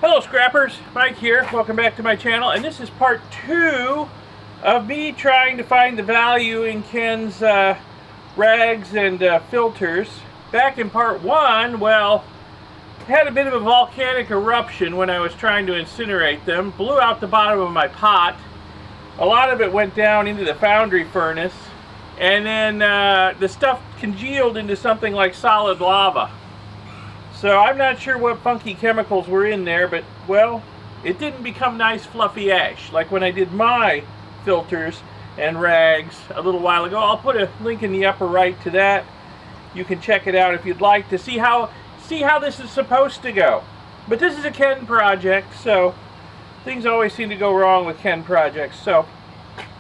Hello scrappers, Mike here. Welcome back to my channel, and this is part 2 of me trying to find the value in Ken's rags and filters. Back in part 1, well, had a bit of a volcanic eruption when I was trying to incinerate them. Blew out the bottom of my pot. A lot of it went down into the foundry furnace, and then the stuff congealed into something like solid lava. So I'm not sure what funky chemicals were in there, but, well, it didn't become nice fluffy ash like when I did my filters and rags a little while ago. I'll put a link in the upper right to that. You can check it out if you'd like to see how this is supposed to go. But this is a Ken project, so things always seem to go wrong with Ken projects. So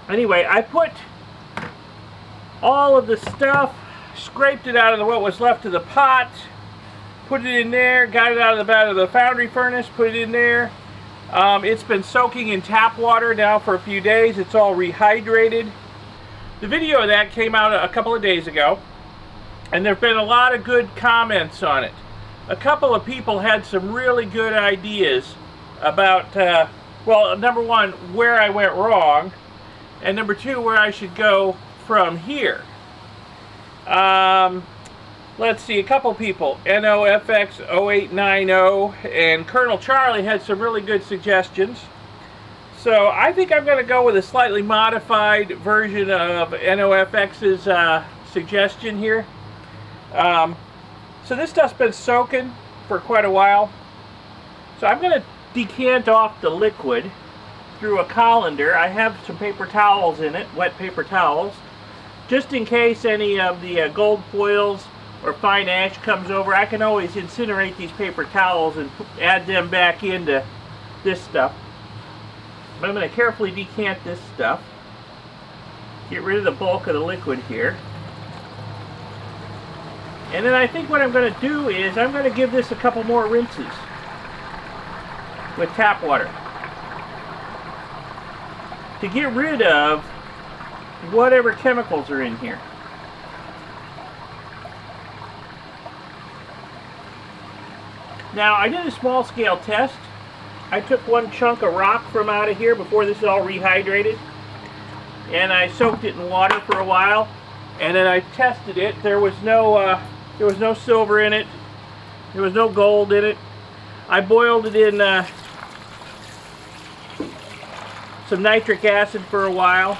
anyway, I put all of the stuff, scraped it out of what was left of the pot, put it in there, got it out of the bottom of the foundry furnace, put it in there. It's been soaking in tap water now for a few days. It's all rehydrated. The video of that came out a couple of days ago, and there have been a lot of good comments on it. A couple of people had some really good ideas about, well, number one, where I went wrong, and number two, where I should go from here. Let's see, a couple people, NOFX0890 and Colonel Charlie had some really good suggestions. So I think I'm going to go with a slightly modified version of NOFX's suggestion here. So this stuff's been soaking for quite a while. So I'm going to decant off the liquid through a colander. I have some paper towels in it, wet paper towels, just in case any of the gold foils or fine ash comes over. I can always incinerate these paper towels and add them back into this stuff. But I'm going to carefully decant this stuff, get rid of the bulk of the liquid here. And then I think what I'm going to do is I'm going to give this a couple more rinses with tap water to get rid of whatever chemicals are in here. Now, I did a small scale test. I took one chunk of rock from out of here before this is all rehydrated, and I soaked it in water for a while, and then I tested it. There was no silver in it. There was no gold in it. I boiled it in some nitric acid for a while,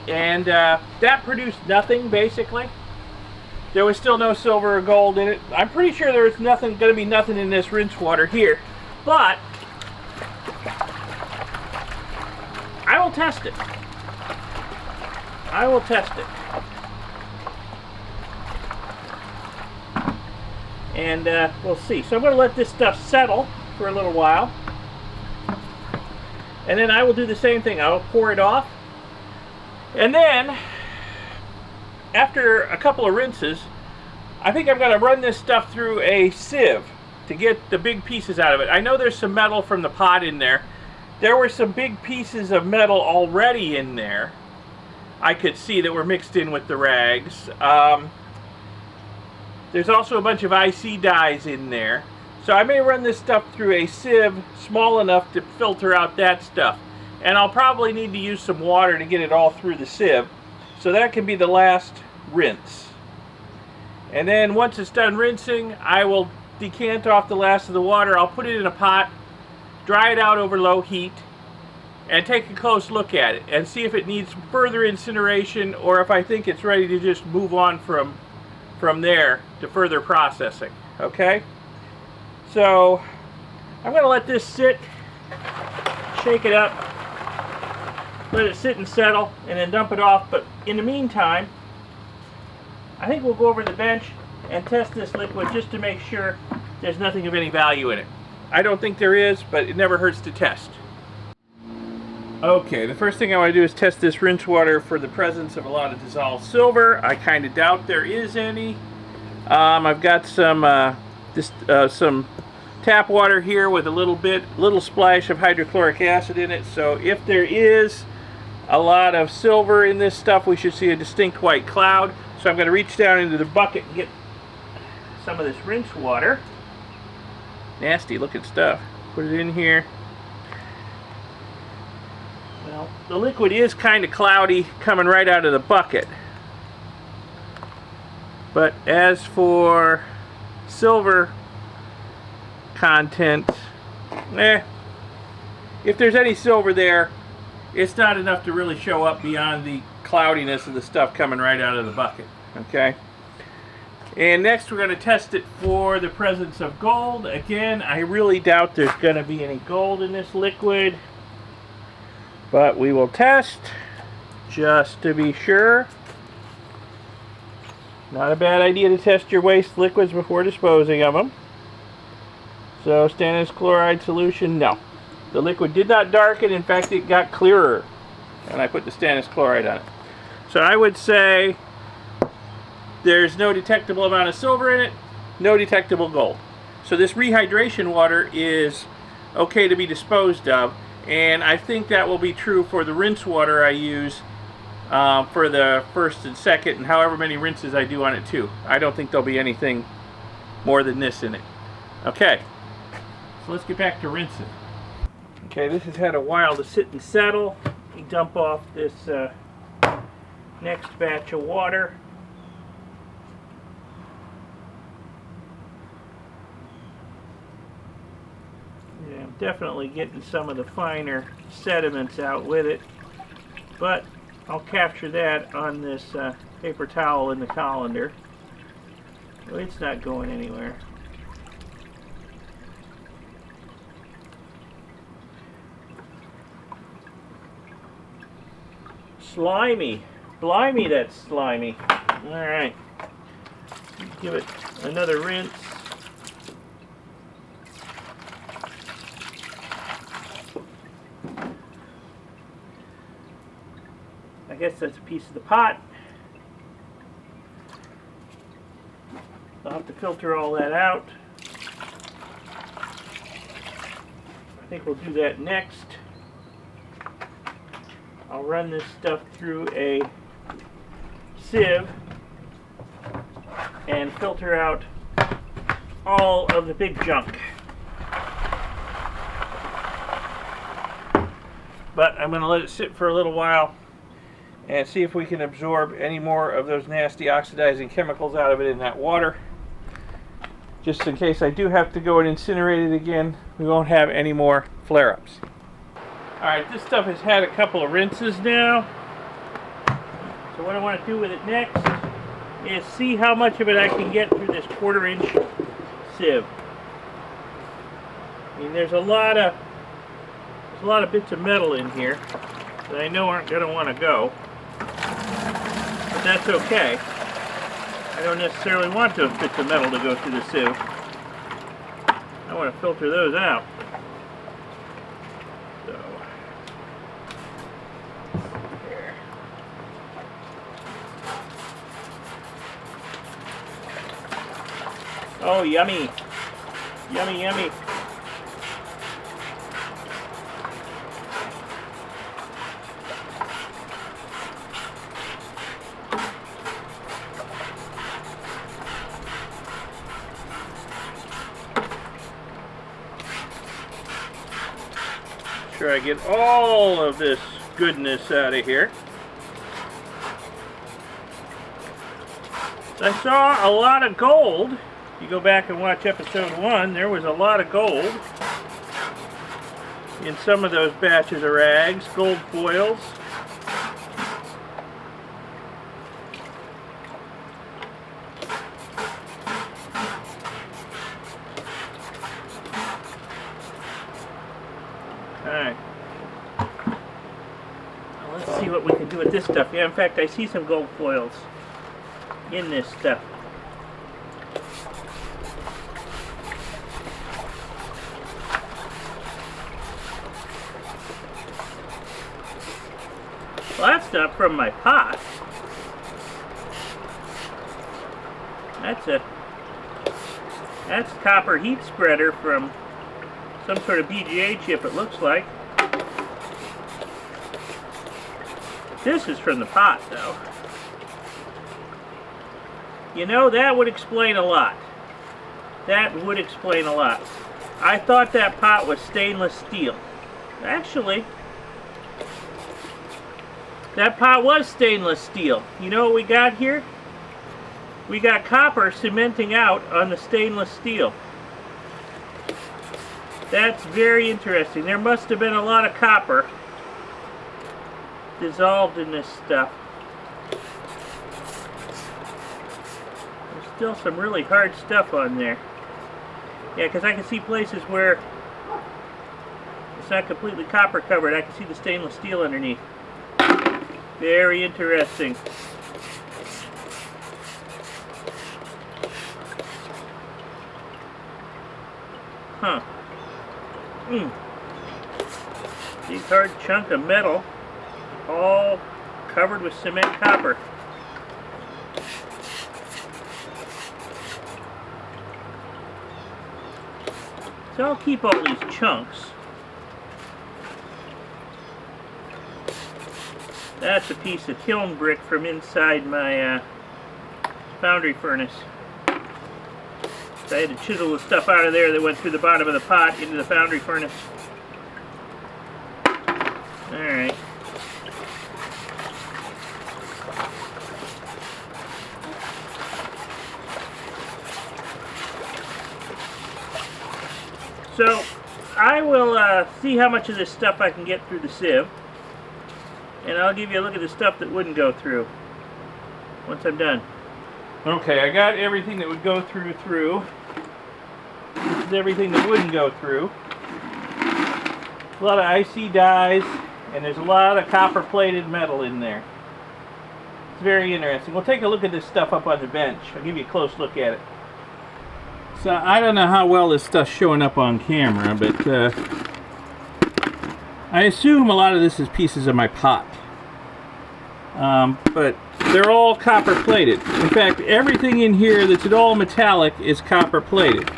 and that produced nothing, basically. There was still no silver or gold in it. I'm pretty sure there's going to be nothing in this rinse water here, but I will test it. I will test it. And we'll see. So I'm going to let this stuff settle for a little while, and then I will do the same thing. I will pour it off, and then after a couple of rinses, I think I'm going to run this stuff through a sieve to get the big pieces out of it. I know there's some metal from the pot in there. There were some big pieces of metal already in there I could see that were mixed in with the rags. There's also a bunch of IC dyes in there. So I may run this stuff through a sieve small enough to filter out that stuff. And I'll probably need to use some water to get it all through the sieve. So that can be the last rinse. And then once it's done rinsing, I will decant off the last of the water. I'll put it in a pot, dry it out over low heat, and take a close look at it and see if it needs further incineration or if I think it's ready to just move on from there to further processing. Okay? So I'm going to let this sit, shake it up, let it sit and settle, and then dump it off. But in the meantime, I think we'll go over to the bench and test this liquid just to make sure there's nothing of any value in it. I don't think there is, but it never hurts to test. Okay, the first thing I want to do is test this rinse water for the presence of a lot of dissolved silver. I kind of doubt there is any. I've got some tap water here with a little splash of hydrochloric acid in it. So if there is a lot of silver in this stuff, we should see a distinct white cloud. So I'm going to reach down into the bucket and get some of this rinse water. Nasty looking stuff. Put it in here. Well, the liquid is kind of cloudy coming right out of the bucket. But as for silver content, if there's any silver there, it's not enough to really show up beyond the cloudiness of the stuff coming right out of the bucket. Okay? And next we're going to test it for the presence of gold. Again, I really doubt there's going to be any gold in this liquid. But we will test just to be sure. Not a bad idea to test your waste liquids before disposing of them. So stannous chloride solution, no. The liquid did not darken. In fact, it got clearer. And I put the stannous chloride on it. So I would say there's no detectable amount of silver in it, no detectable gold. So this rehydration water is okay to be disposed of. And I think that will be true for the rinse water I use for the first and second, and however many rinses I do on it too. I don't think there'll be anything more than this in it. Okay, so let's get back to rinsing. Okay, this has had a while to sit and settle. We dump off this next batch of water. Yeah, I'm definitely getting some of the finer sediments out with it, but I'll capture that on this paper towel in the colander. Well, it's not going anywhere. Slimy. Blimey, that's slimy. Alright. Give it another rinse. I guess that's a piece of the pot. I'll have to filter all that out. I think we'll do that next. I'll run this stuff through a sieve and filter out all of the big junk. But I'm going to let it sit for a little while and see if we can absorb any more of those nasty oxidizing chemicals out of it in that water. Just in case I do have to go and incinerate it again, we won't have any more flare-ups. Alright, this stuff has had a couple of rinses now. So what I want to do with it next is see how much of it I can get through this 1/4 inch sieve. I mean, there's a lot of bits of metal in here that I know aren't going to want to go. But that's okay. I don't necessarily want those bits of metal to go through the sieve. I want to filter those out. So, there. Oh, yummy. Yummy, yummy. Sure I get all of this goodness out of here. I saw a lot of gold. If you go back and watch episode 1, there was a lot of gold in some of those batches of rags, gold foils. Alright. Let's see what we can do with this stuff. Yeah, in fact, I see some gold foils in this stuff. Well, that's not from my pot. That's copper heat spreader from some sort of BGA chip, it looks like. This is from the pot, though. You know, that would explain a lot. That would explain a lot. I thought that pot was stainless steel. Actually, that pot was stainless steel. You know what we got here? We got copper cementing out on the stainless steel. That's very interesting. There must have been a lot of copper dissolved in this stuff. There's still some really hard stuff on there. Yeah, because I can see places where it's not completely copper covered. I can see the stainless steel underneath. Very interesting. Huh. Big hard chunk of metal, all covered with cement copper. So I'll keep all these chunks. That's a piece of kiln brick from inside my foundry furnace. So I had to chisel the stuff out of there that went through the bottom of the pot into the foundry furnace. Alright. So I will see how much of this stuff I can get through the sieve. And I'll give you a look at the stuff that wouldn't go through once I'm done. Okay, I got everything that would go through. This is everything that wouldn't go through. A lot of IC dies, and there's a lot of copper-plated metal in there. It's very interesting. We'll take a look at this stuff up on the bench. I'll give you a close look at it. So I don't know how well this stuff's showing up on camera, but I assume a lot of this is pieces of my pot. But they're all copper plated. In fact, everything in here that's at all metallic is copper plated.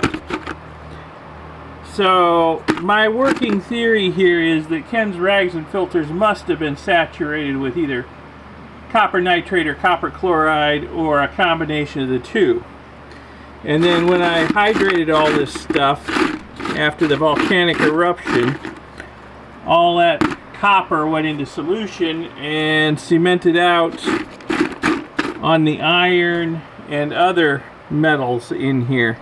So my working theory here is that Ken's rags and filters must have been saturated with either copper nitrate or copper chloride, or a combination of the two. And then when I hydrated all this stuff after the volcanic eruption, all that copper went into solution and cemented out on the iron and other metals in here.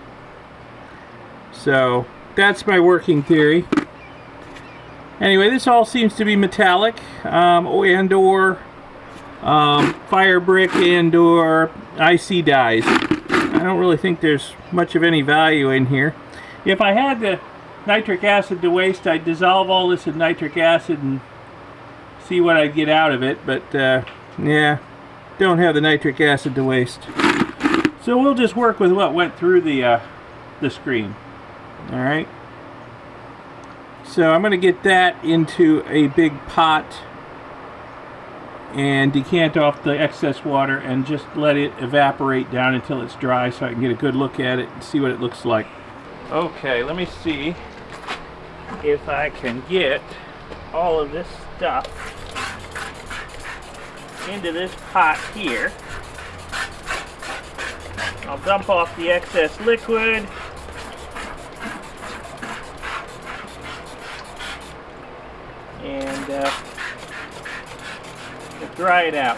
So that's my working theory. Anyway, this all seems to be metallic, and or fire brick and or IC dyes. I don't really think there's much of any value in here. If I had the nitric acid to waste, I'd dissolve all this in nitric acid and see what I'd get out of it, but yeah, don't have the nitric acid to waste. So we'll just work with what went through the screen. Alright, so I'm going to get that into a big pot and decant off the excess water and just let it evaporate down until it's dry so I can get a good look at it and see what it looks like. Okay, let me see if I can get all of this stuff into this pot here. I'll dump off the excess liquid. And we'll dry it out.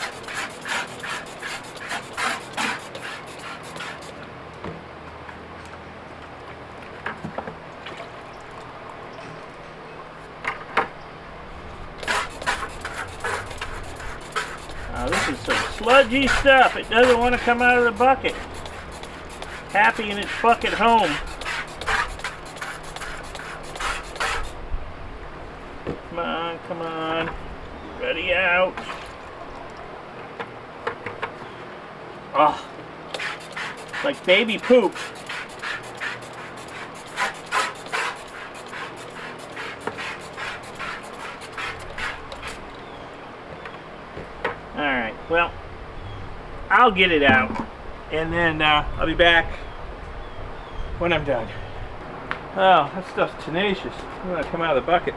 This is some sludgy stuff. It doesn't want to come out of the bucket. Happy in its bucket home. Come on, come on. Ready out. Oh, it's like baby poop. Alright, well, I'll get it out, and then I'll be back when I'm done. Oh, that stuff's tenacious. I'm going to come out of the bucket.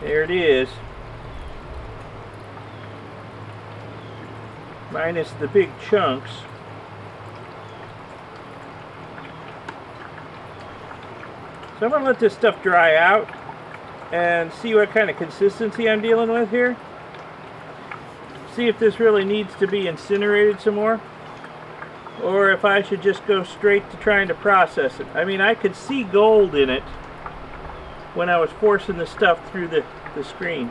There it is. Minus the big chunks. So I'm going to let this stuff dry out and see what kind of consistency I'm dealing with here. See if this really needs to be incinerated some more, or if I should just go straight to trying to process it. I mean, I could see gold in it when I was forcing the stuff through the screen.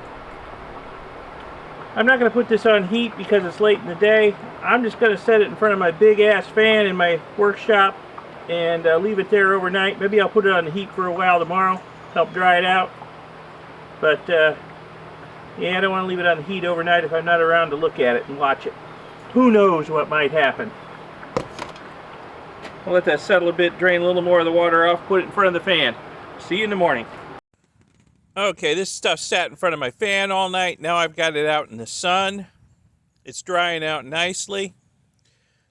I'm not going to put this on heat because it's late in the day. I'm just going to set it in front of my big ass fan in my workshop and leave it there overnight. Maybe I'll put it on the heat for a while tomorrow, help dry it out. But yeah, I don't want to leave it on the heat overnight if I'm not around to look at it and watch it. Who knows what might happen. I'll let that settle a bit, drain a little more of the water off, put it in front of the fan. See you in the morning. Okay, this stuff sat in front of my fan all night. Now I've got it out in the sun. It's drying out nicely.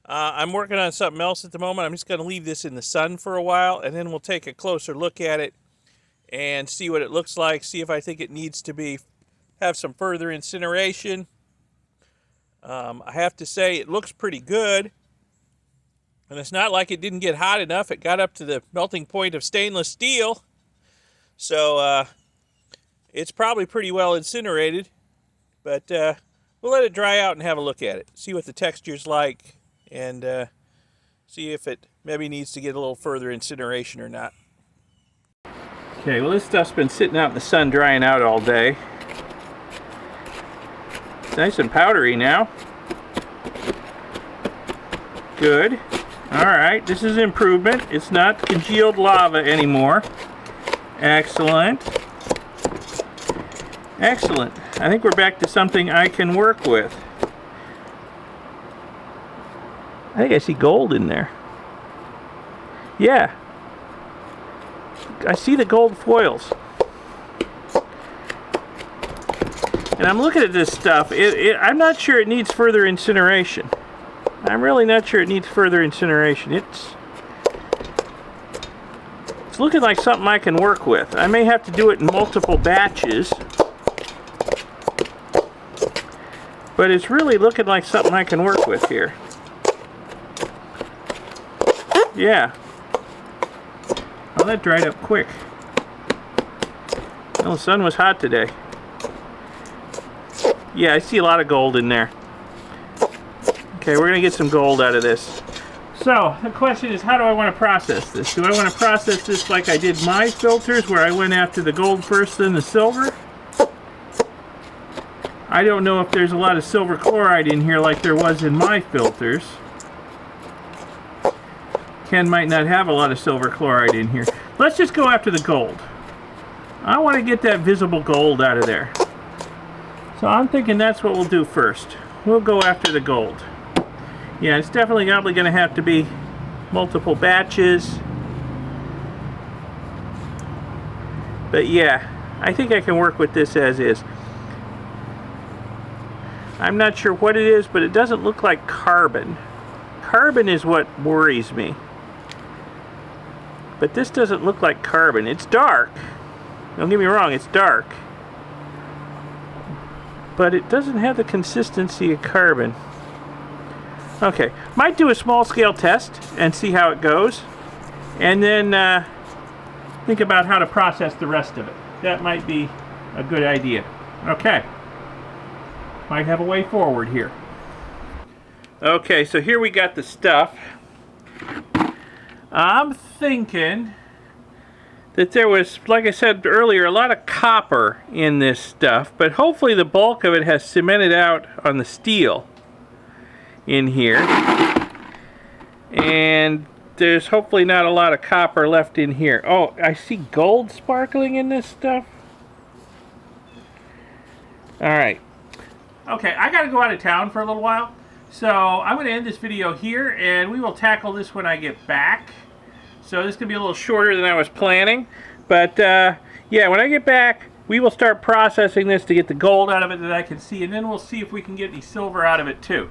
I'm working on something else at the moment. I'm just going to leave this in the sun for a while, and then we'll take a closer look at it and see what it looks like, see if I think it needs to have some further incineration. I have to say it looks pretty good, and it's not like it didn't get hot enough. It got up to the melting point of stainless steel, so it's probably pretty well incinerated, but we'll let it dry out and have a look at it, see what the texture's like, and see if it maybe needs to get a little further incineration or not. Okay, well, this stuff's been sitting out in the sun drying out all day. It's nice and powdery now. Good. Alright, this is improvement. It's not congealed lava anymore. Excellent. Excellent. I think we're back to something I can work with. I think I see gold in there. Yeah. I see the gold foils. And I'm looking at this stuff. I'm not sure it needs further incineration. I'm really not sure it needs further incineration. It's looking like something I can work with. I may have to do it in multiple batches. But it's really looking like something I can work with here. Yeah. Oh, that dried up quick. Well, the sun was hot today. Yeah, I see a lot of gold in there. Okay, we're going to get some gold out of this. So, the question is, how do I want to process this? Do I want to process this like I did my filters, where I went after the gold first, then the silver? I don't know if there's a lot of silver chloride in here like there was in my filters. Ken might not have a lot of silver chloride in here. Let's just go after the gold. I want to get that visible gold out of there. So I'm thinking that's what we'll do first. We'll go after the gold. Yeah, it's definitely probably going to have to be multiple batches. But yeah, I think I can work with this as is. I'm not sure what it is, but it doesn't look like carbon. Carbon is what worries me. But this doesn't look like carbon. It's dark. Don't get me wrong, it's dark. But it doesn't have the consistency of carbon. Okay, might do a small scale test and see how it goes. And then think about how to process the rest of it. That might be a good idea. Okay. Might have a way forward here. Okay, so here we got the stuff. I'm thinking that there was, like I said earlier, a lot of copper in this stuff, but hopefully the bulk of it has cemented out on the steel in here. And there's hopefully not a lot of copper left in here. Oh, I see gold sparkling in this stuff. Alright. Okay, I gotta go out of town for a little while. So I'm going to end this video here, and we will tackle this when I get back. So this could be a little shorter than I was planning. But yeah, when I get back, we will start processing this to get the gold out of it that I can see, and then we'll see if we can get any silver out of it too.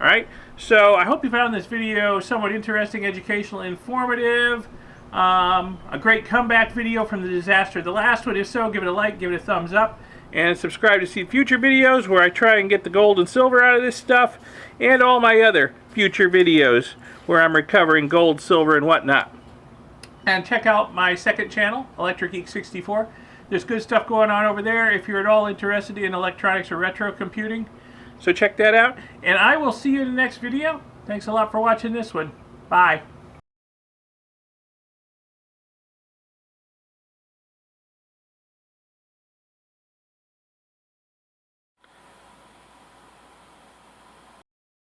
Alright, so I hope you found this video somewhat interesting, educational, informative. A great comeback video from the disaster of the last one. If so, give it a like, give it a thumbs up, and subscribe to see future videos where I try and get the gold and silver out of this stuff, and all my other future videos where I'm recovering gold, silver, and whatnot. And check out my second channel, Electric Geek 64. There's good stuff going on over there if you're at all interested in electronics or retro computing. So check that out, and I will see you in the next video. Thanks a lot for watching this one. Bye.